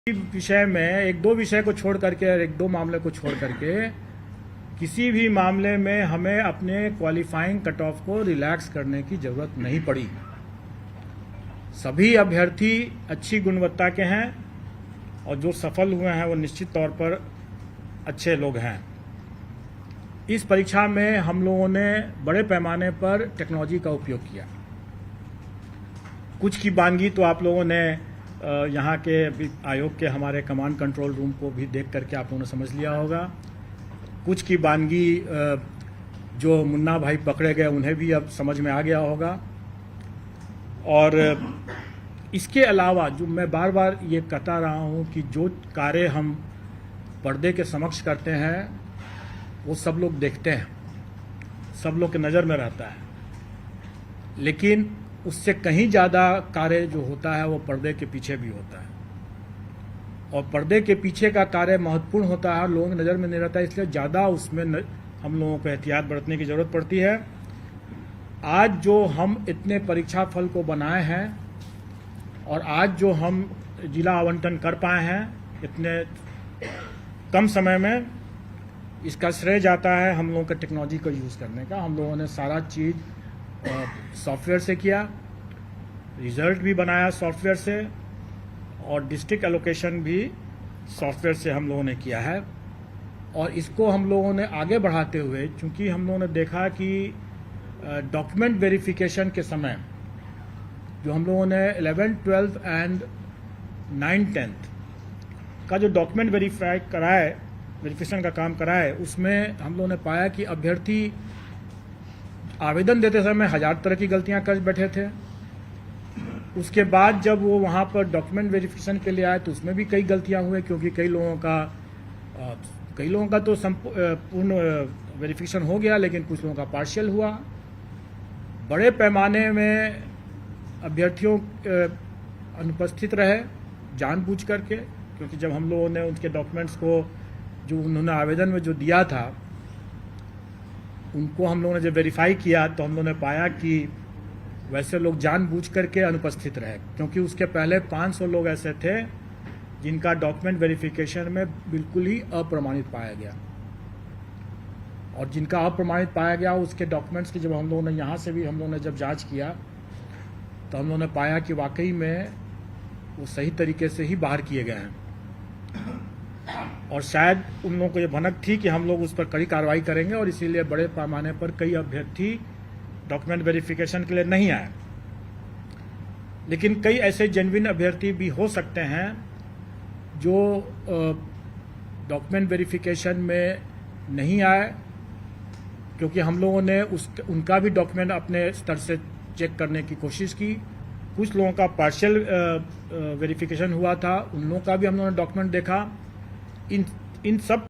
विषय में एक दो विषय को छोड़ करके और एक दो मामले को छोड़ करके किसी भी मामले में हमें अपने क्वालिफाइंग कट ऑफ को रिलैक्स करने की जरूरत नहीं पड़ी। सभी अभ्यर्थी अच्छी गुणवत्ता के हैं और जो सफल हुए हैं वो निश्चित तौर पर अच्छे लोग हैं। इस परीक्षा में हम लोगों ने बड़े पैमाने पर टेक्नोलॉजी का उपयोग किया। कुछ की बानगी तो आप लोगों ने यहाँ के आयोग के हमारे कमांड कंट्रोल रूम को भी देख करके आप लोगों ने समझ लिया होगा। कुछ की बानगी जो मुन्ना भाई पकड़े गए उन्हें भी अब समझ में आ गया होगा। और इसके अलावा जो मैं बार बार ये कहता रहा हूँ कि जो कार्य हम पर्दे के समक्ष करते हैं वो सब लोग देखते हैं, सब लोग की नज़र में रहता है, लेकिन उससे कहीं ज़्यादा कार्य जो होता है वो पर्दे के पीछे भी होता है। और पर्दे के पीछे का कार्य महत्वपूर्ण होता है, लोगों की नज़र में नहीं रहता है, इसलिए ज़्यादा उसमें हम लोगों को एहतियात बरतने की ज़रूरत पड़ती है। आज जो हम इतने परीक्षा फल को बनाए हैं और आज जो हम जिला आवंटन कर पाए हैं इतने कम समय में, इसका श्रेय जाता है हम लोगों के टेक्नोलॉजी को यूज़ करने का। हम लोगों ने सारा चीज़ सॉफ्टवेयर से किया, रिजल्ट भी बनाया सॉफ्टवेयर से, और डिस्ट्रिक्ट एलोकेशन भी सॉफ्टवेयर से हम लोगों ने किया है। और इसको हम लोगों ने आगे बढ़ाते हुए, चूंकि हम लोगों ने देखा कि डॉक्यूमेंट वेरिफिकेशन के समय जो हम लोगों ने 11th, 12th and 9th, 10th का जो डॉक्यूमेंट वेरिफिकेशन का काम कराए, उसमें हम लोगों ने पाया कि अभ्यर्थी आवेदन देते समय 1000 तरह की गलतियां कर बैठे थे। उसके बाद जब वो वहाँ पर डॉक्यूमेंट वेरिफिकेशन के लिए आए तो उसमें भी कई गलतियां हुई, क्योंकि कई लोगों का तो संपूर्ण वेरिफिकेशन हो गया, लेकिन कुछ लोगों का पार्शियल हुआ। बड़े पैमाने में अभ्यर्थियों अनुपस्थित रहे जानबूझ करके, क्योंकि जब हम लोगों ने उनके डॉक्यूमेंट्स को जो उन्होंने आवेदन में जो दिया था उनको हम लोगों ने जब वेरीफाई किया तो हम लोगों ने पाया कि वैसे लोग जानबूझ करके अनुपस्थित रहे, क्योंकि उसके पहले 500 लोग ऐसे थे जिनका डॉक्यूमेंट वेरिफिकेशन में बिल्कुल ही अप्रमाणित पाया गया। और जिनका अप्रमाणित पाया गया उसके डॉक्यूमेंट्स की जब हम लोगों ने यहाँ से भी हम लोगों ने जब जांच किया तो हम लोगों ने पाया कि वाकई में वो सही तरीके से ही बाहर किए गए हैं। और शायद उन लोगों को ये भनक थी कि हम लोग उस पर कड़ी कार्रवाई करेंगे, और इसीलिए बड़े पैमाने पर कई अभ्यर्थी डॉक्यूमेंट वेरिफिकेशन के लिए नहीं आए। लेकिन कई ऐसे जेन्युइन अभ्यर्थी भी हो सकते हैं जो डॉक्यूमेंट वेरिफिकेशन में नहीं आए, क्योंकि हम लोगों ने उनका भी डॉक्यूमेंट अपने स्तर से चेक करने की कोशिश की। कुछ लोगों का पार्शियल वेरिफिकेशन हुआ था, उन लोगों का भी हम लोगों ने डॉक्यूमेंट देखा। इन सब